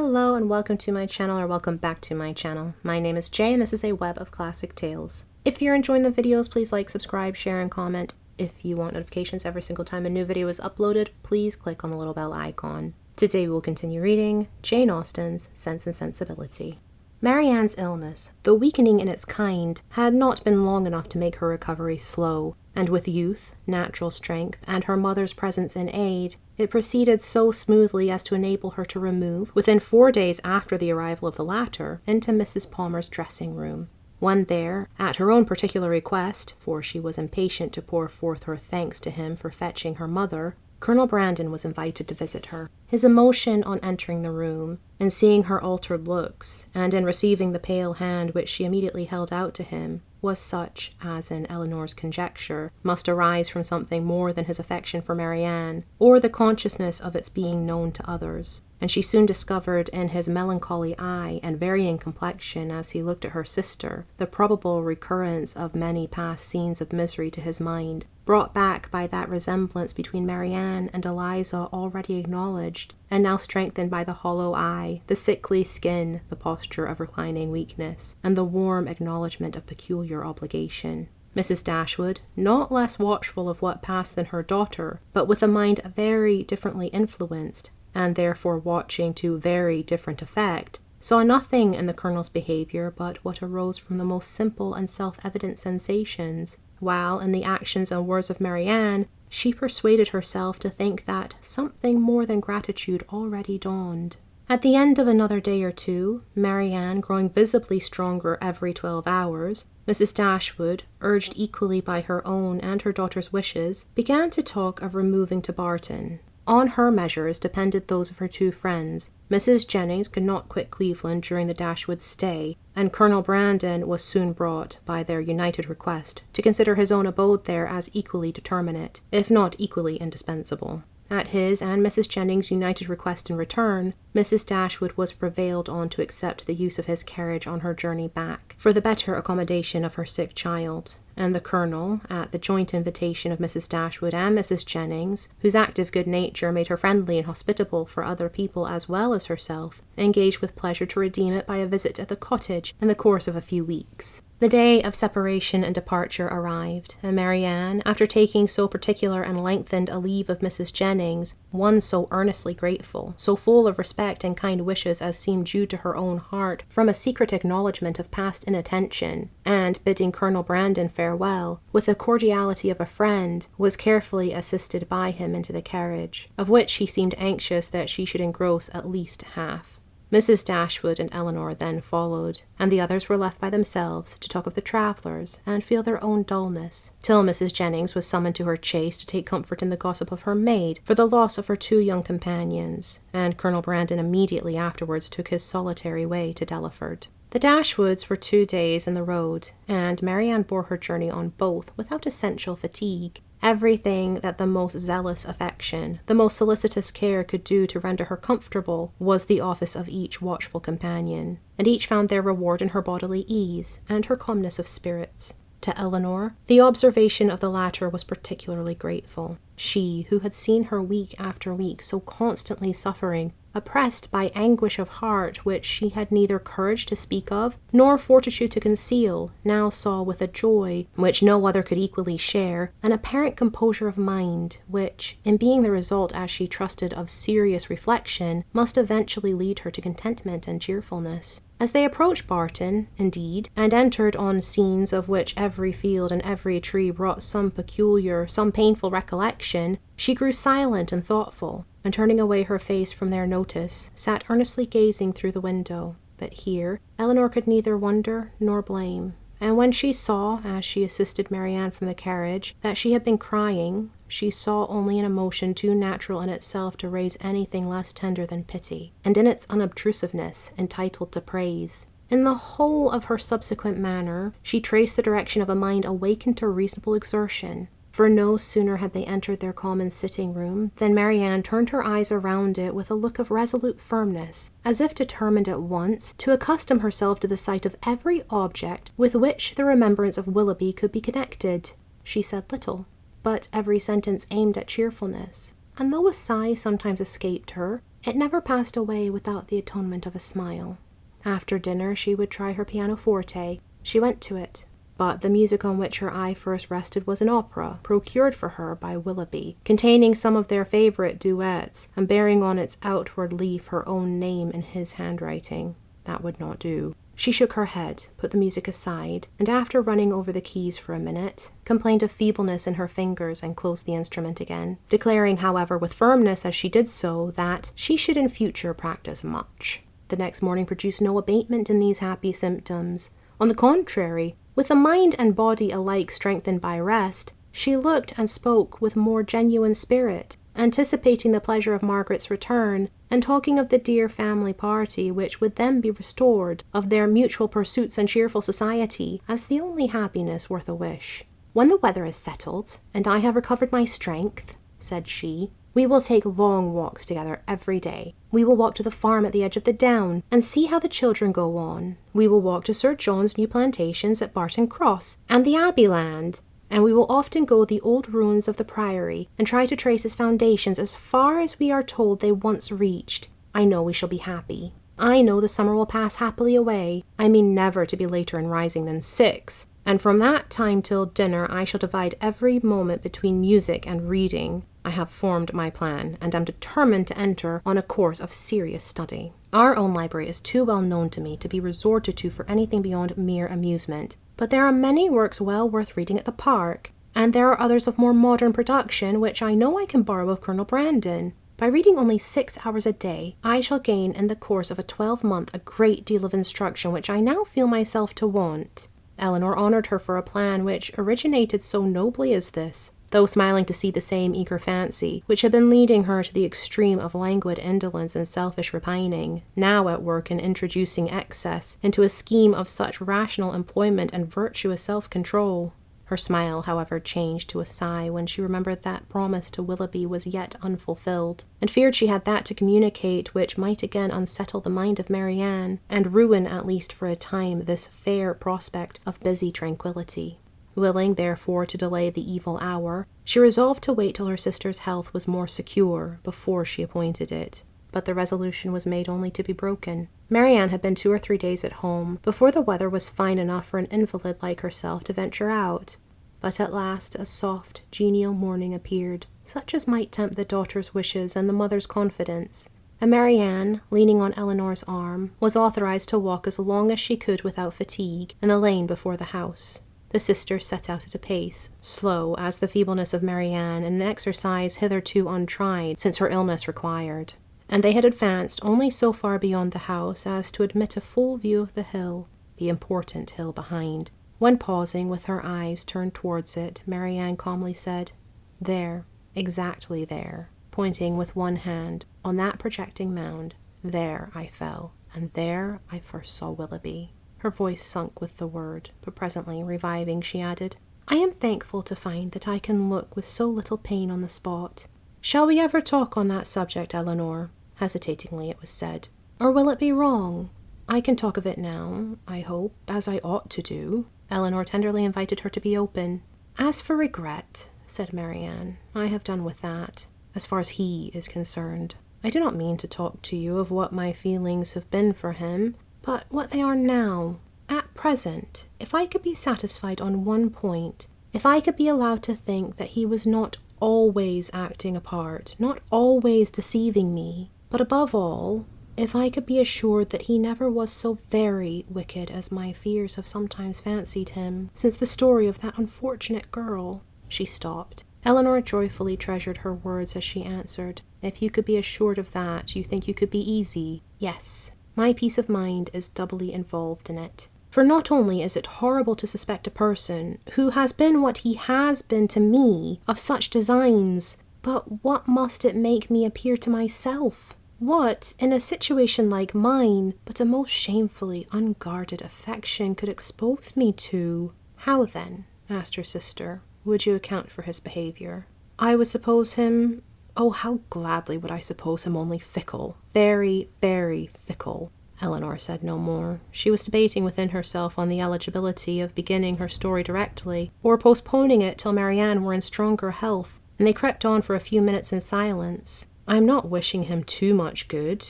Hello and welcome to my channel, or welcome back to my channel. My name is Jay and this is a web of classic tales. If you're enjoying the videos, please like, subscribe, share, and comment. If you want notifications every single time a new video is uploaded, please click on the little bell icon. Today we will continue reading Jane Austen's Sense and Sensibility. Marrianne's illness, though weakening in its kind, had not been long enough to make her recovery slow, and with youth, natural strength, and her mother's presence in aid, it proceeded so smoothly as to enable her to remove, within 4 days after the arrival of the latter, into Mrs. Palmer's dressing-room. When there, at her own particular request, for she was impatient to pour forth her thanks to him for fetching her mother, Colonel Brandon was invited to visit her. His emotion on entering the room, in seeing her altered looks, and in receiving the pale hand which she immediately held out to him, was such as, in Elinor's conjecture, must arise from something more than his affection for Maryanne, or the consciousness of its being known to others, and she soon discovered in his melancholy eye and varying complexion as he looked at her sister the probable recurrence of many past scenes of misery to his mind, brought back by that resemblance between Maryanne and Eliza already acknowledged, and now strengthened by the hollow eye, the sickly skin, the posture of reclining weakness, and the warm acknowledgment of peculiar obligation. Mrs. Dashwood, not less watchful of what passed than her daughter, but with a mind very differently influenced, and therefore watching to very different effect, saw nothing in the Colonel's behaviour but what arose from the most simple and self-evident sensations, while in the actions and words of Maryanne she persuaded herself to think that something more than gratitude already dawned. At the end of another day or two, Maryanne growing visibly stronger every 12 hours, Mrs. Dashwood, urged equally by her own and her daughter's wishes, began to talk of removing to Barton. On her measures depended those of her two friends. Mrs. Jennings could not quit Cleveland during the Dashwoods' stay, and Colonel Brandon was soon brought, by their united request, to consider his own abode there as equally determinate, if not equally indispensable. At his and Mrs. Jennings' united request in return, Mrs. Dashwood was prevailed on to accept the use of his carriage on her journey back, for the better accommodation of her sick child, and the Colonel, at the joint invitation of Mrs. Dashwood and Mrs. Jennings, whose active good nature made her friendly and hospitable for other people as well as herself, engaged with pleasure to redeem it by a visit at the cottage in the course of a few weeks. The day of separation and departure arrived, and Maryanne, after taking so particular and lengthened a leave of Mrs. Jennings, one so earnestly grateful, so full of respect and kind wishes as seemed due to her own heart from a secret acknowledgment of past inattention, and bidding Colonel Brandon farewell, with the cordiality of a friend, was carefully assisted by him into the carriage, of which he seemed anxious that she should engross at least half. Mrs. Dashwood and Elinor then followed, and the others were left by themselves to talk of the travellers and feel their own dullness, till Mrs. Jennings was summoned to her chaise to take comfort in the gossip of her maid for the loss of her two young companions, and Colonel Brandon immediately afterwards took his solitary way to Delaford. The Dashwoods were 2 days in the road, and Maryanne bore her journey on both without essential fatigue. Everything that the most zealous affection, the most solicitous care could do to render her comfortable was the office of each watchful companion, and each found their reward in her bodily ease and her calmness of spirits. To Elinor, the observation of the latter was particularly grateful. She, who had seen her week after week so constantly suffering, oppressed by anguish of heart which she had neither courage to speak of nor fortitude to conceal, now saw with a joy which no other could equally share, an apparent composure of mind which, in being the result, as she trusted, of serious reflection, must eventually lead her to contentment and cheerfulness. As they approached Barton, indeed, and entered on scenes of which every field and every tree brought some peculiar, some painful recollection, she grew silent and thoughtful, and turning away her face from their notice, sat earnestly gazing through the window. But here Elinor could neither wonder nor blame, and when she saw, as she assisted Maryanne from the carriage, that she had been crying, she saw only an emotion too natural in itself to raise anything less tender than pity, and in its unobtrusiveness entitled to praise. In the whole of her subsequent manner, she traced the direction of a mind awakened to reasonable exertion, for no sooner had they entered their common sitting-room than Maryanne turned her eyes around it with a look of resolute firmness, as if determined at once to accustom herself to the sight of every object with which the remembrance of Willoughby could be connected. She said little, but every sentence aimed at cheerfulness, and though a sigh sometimes escaped her, It never passed away without the atonement of a smile. After dinner she would try her pianoforte. She went to it, but the music on which her eye first rested was an opera procured for her by Willoughby, containing some of their favourite duets, and bearing on its outward leaf her own name in his handwriting. That would not do. She shook her head, put the music aside, and after running over the keys for a minute, complained of feebleness in her fingers and closed the instrument again, declaring, however, with firmness as she did so, that she should in future practice much. The next morning produced no abatement in these happy symptoms. On the contrary, with the mind and body alike strengthened by rest, she looked and spoke with more genuine spirit, anticipating the pleasure of Margaret's return, and talking of the dear family party which would then be restored, of their mutual pursuits and cheerful society, as the only happiness worth a wish. "When the weather is settled, and I have recovered my strength," said she, "we will take long walks together every day. We will walk to the farm at the edge of the down, and see how the children go on. We will walk to Sir John's new plantations at Barton Cross, and the Abbey land, and we will often go the old ruins of the Priory, and try to trace its foundations as far as we are told they once reached. I know we shall be happy. I know the summer will pass happily away. I mean never to be later in rising than 6, and from that time till dinner I shall divide every moment between music and reading. I have formed my plan, and am determined to enter on a course of serious study. Our own library is too well known to me to be resorted to for anything beyond mere amusement, but there are many works well worth reading at the park, and there are others of more modern production which I know I can borrow of Colonel Brandon. By reading only 6 hours a day, I shall gain in the course of a 12-month a great deal of instruction which I now feel myself to want." Elinor honoured her for a plan which originated so nobly as this, though smiling to see the same eager fancy, which had been leading her to the extreme of languid indolence and selfish repining, now at work in introducing excess into a scheme of such rational employment and virtuous self-control. Her smile, however, changed to a sigh when she remembered that promise to Willoughby was yet unfulfilled, and feared she had that to communicate which might again unsettle the mind of Maryanne, and ruin, at least for a time, this fair prospect of busy tranquillity. Willing, therefore, to delay the evil hour, she resolved to wait till her sister's health was more secure before she appointed it. But the resolution was made only to be broken. Maryanne had been 2 or 3 days at home, before the weather was fine enough for an invalid like herself to venture out. But at last a soft, genial morning appeared, such as might tempt the daughter's wishes and the mother's confidence, and Maryanne, leaning on Elinor's arm, was authorized to walk as long as she could without fatigue in the lane before the house. The sisters set out at a pace, slow as the feebleness of Maryanne, and an exercise hitherto untried since her illness required, and they had advanced only so far beyond the house as to admit a full view of the hill, the important hill behind, when pausing with her eyes turned towards it, Maryanne calmly said, "There, exactly there," pointing with one hand, "on that projecting mound, there I fell, and there I first saw Willoughby." Her voice sunk with the word, but presently, reviving, she added, "I am thankful to find that I can look with so little pain on the spot. Shall we ever talk on that subject, Elinor?" Hesitatingly it was said. "Or will it be wrong? I can talk of it now, I hope, as I ought to do." Elinor tenderly invited her to be open. "As for regret," said Maryanne, "I have done with that, as far as he is concerned. I do not mean to talk to you of what my feelings have been for him, but what they are now. At present, if I could be satisfied on one point, if I could be allowed to think that he was not always acting a part, not always deceiving me, but above all, if I could be assured that he never was so very wicked as my fears have sometimes fancied him, since the story of that unfortunate girl—" She stopped. Elinor joyfully treasured her words as she answered, "If you could be assured of that, you think you could be easy? Yes. My peace of mind is doubly involved in it. For not only is it horrible to suspect a person, who has been what he has been to me, of such designs, but what must it make me appear to myself? What, in a situation like mine, but a most shamefully unguarded affection could expose me to?" "How then," asked her sister, "would you account for his behaviour?" "I would suppose him— oh, how gladly would I suppose him only fickle, very, very fickle." Elinor said no more. She was debating within herself on the eligibility of beginning her story directly, or postponing it till Maryanne were in stronger health, and they crept on for a few minutes in silence. I'm not wishing him too much good,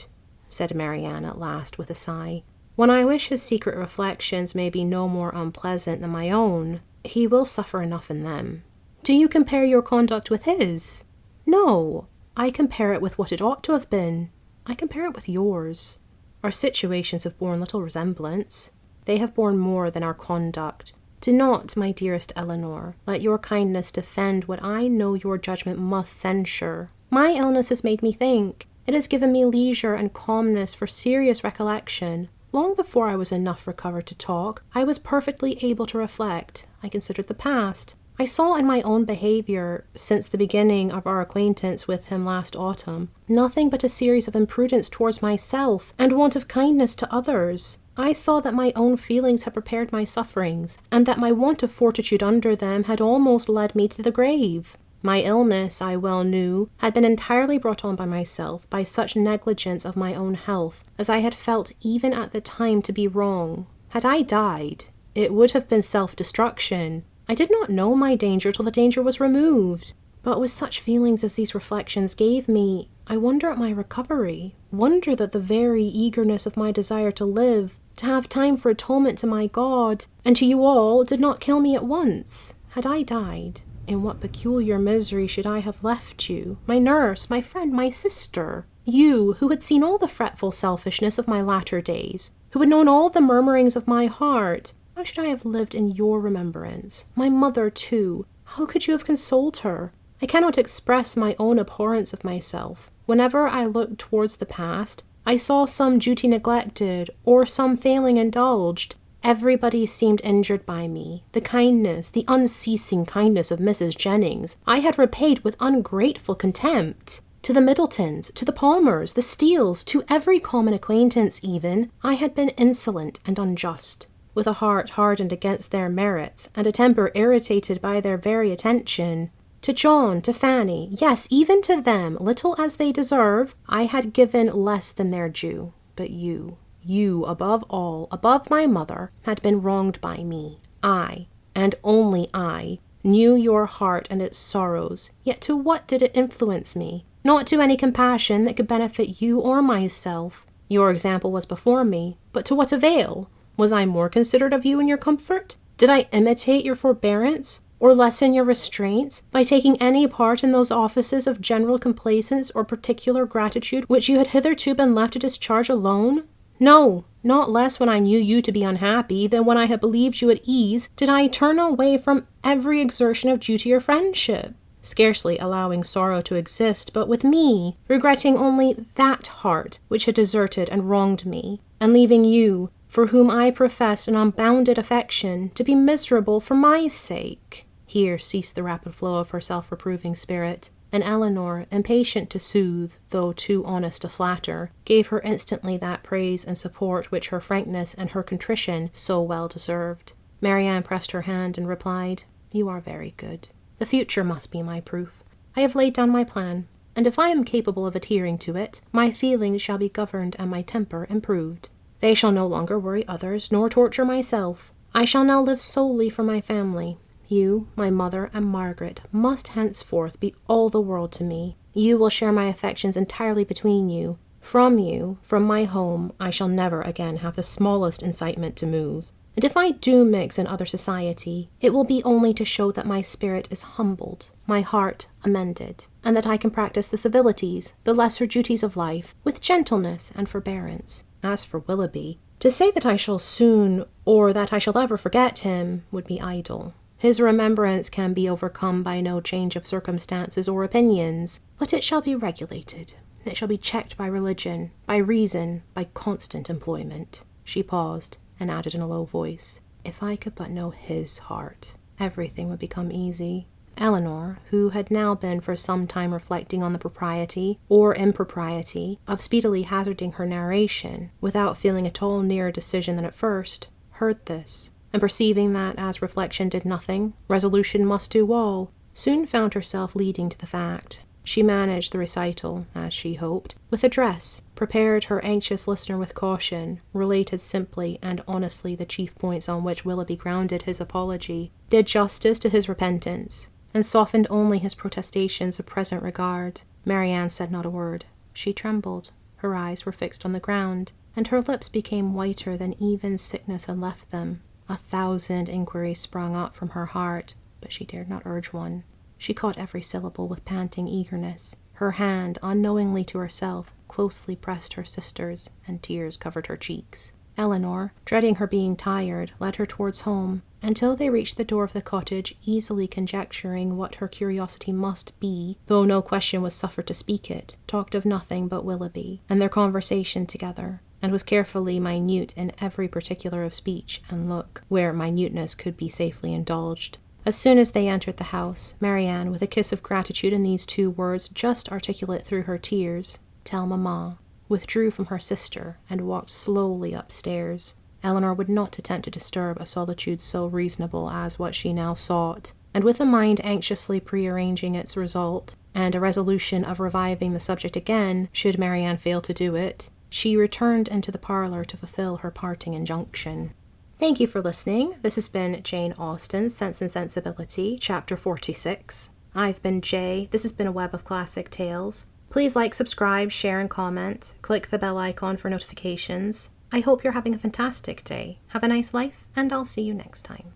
said Marrianne at last with a sigh. When I wish his secret reflections may be no more unpleasant than my own, he will suffer enough in them. Do you compare your conduct with his? No, I compare it with what it ought to have been. I compare it with yours. Our situations have borne little resemblance. They have borne more than our conduct. Do not, my dearest Eleanor, let your kindness defend what I know your judgment must censure. My illness has made me think. It has given me leisure and calmness for serious recollection. Long before I was enough recovered to talk, I was perfectly able to reflect. I considered the past. I saw in my own behaviour, since the beginning of our acquaintance with him last autumn, nothing but a series of imprudence towards myself, and want of kindness to others. I saw that my own feelings had prepared my sufferings, and that my want of fortitude under them had almost led me to the grave. My illness, I well knew, had been entirely brought on by myself, by such negligence of my own health, as I had felt even at the time to be wrong. Had I died, it would have been self-destruction. I did not know my danger till the danger was removed. But with such feelings as these reflections gave me, I wonder at my recovery, wonder that the very eagerness of my desire to live, to have time for atonement to my God, and to you all, did not kill me at once. Had I died, in what peculiar misery should I have left you, my nurse, my friend, my sister? You, who had seen all the fretful selfishness of my latter days, who had known all the murmurings of my heart. How should I have lived in your remembrance? My mother, too. How could you have consoled her? I cannot express my own abhorrence of myself. Whenever I looked towards the past, I saw some duty neglected, or some failing indulged. Everybody seemed injured by me. The kindness, the unceasing kindness of Mrs. Jennings, I had repaid with ungrateful contempt. To the Middletons, to the Palmers, the Steeles, to every common acquaintance even, I had been insolent and unjust. With a heart hardened against their merits, and a temper irritated by their very attention. To John, to Fanny, yes, even to them, little as they deserve, I had given less than their due. But you, above all, above my mother, had been wronged by me. I, and only I, knew your heart and its sorrows, yet to what did it influence me? Not to any compassion that could benefit you or myself. Your example was before me, but to what avail? Was I more considerate of you in your comfort? Did I imitate your forbearance, or lessen your restraints, by taking any part in those offices of general complaisance or particular gratitude which you had hitherto been left to discharge alone? No, not less when I knew you to be unhappy than when I had believed you at ease did I turn away from every exertion of duty or friendship, scarcely allowing sorrow to exist but with me, regretting only that heart which had deserted and wronged me, and leaving you, for whom I professed an unbounded affection, to be miserable for my sake. Here ceased the rapid flow of her self-reproving spirit, and Eleanor, impatient to soothe, though too honest to flatter, gave her instantly that praise and support which her frankness and her contrition so well deserved. Marrianne pressed her hand and replied, "You are very good. The future must be my proof. I have laid down my plan, and if I am capable of adhering to it, my feelings shall be governed and my temper improved. They shall no longer worry others, nor torture myself. I shall now live solely for my family. You, my mother, and Margaret must henceforth be all the world to me. You will share my affections entirely between you. From my home, I shall never again have the smallest incitement to move. And if I do mix in other society, it will be only to show that my spirit is humbled, my heart amended, and that I can practice the civilities, the lesser duties of life, with gentleness and forbearance. As for Willoughby, to say that I shall soon, or that I shall ever forget him, would be idle. His remembrance can be overcome by no change of circumstances or opinions, but it shall be regulated. It shall be checked by religion, by reason, by constant employment." She paused, and added in a low voice, "If I could but know his heart, everything would become easy." Eleanor, who had now been for some time reflecting on the propriety or impropriety of speedily hazarding her narration, without feeling at all nearer decision than at first, heard this, and perceiving that as reflection did nothing, resolution must do all, soon found herself leading to the fact. She managed the recital, as she hoped, with address, prepared her anxious listener with caution, related simply and honestly the chief points on which Willoughby grounded his apology, did justice to his repentance, and softened only his protestations of present regard. Marrianne said not a word. She trembled. Her eyes were fixed on the ground, and her lips became whiter than even sickness had left them. 1,000 inquiries sprung up from her heart, but she dared not urge one. She caught every syllable with panting eagerness. Her hand, unknowingly to herself, closely pressed her sister's, and tears covered her cheeks. Eleanor, dreading her being tired, led her towards home, until they reached the door of the cottage, easily conjecturing what her curiosity must be, though no question was suffered to speak it, talked of nothing but Willoughby, and their conversation together, and was carefully minute in every particular of speech and look, where minuteness could be safely indulged. As soon as they entered the house, Marrianne, with a kiss of gratitude and these 2 words just articulate through her tears, "Tell Mamma," withdrew from her sister and walked slowly upstairs. Eleanor would not attempt to disturb a solitude so reasonable as what she now sought, and with a mind anxiously prearranging its result, and a resolution of reviving the subject again, should Marrianne fail to do it, she returned into the parlour to fulfill her parting injunction. Thank you for listening. This has been Jane Austen's Sense and Sensibility, Chapter 46. I've been Jay. This has been a Web of Classic Tales. Please like, subscribe, share, and comment. Click the bell icon for notifications. I hope you're having a fantastic day. Have a nice life, and I'll see you next time.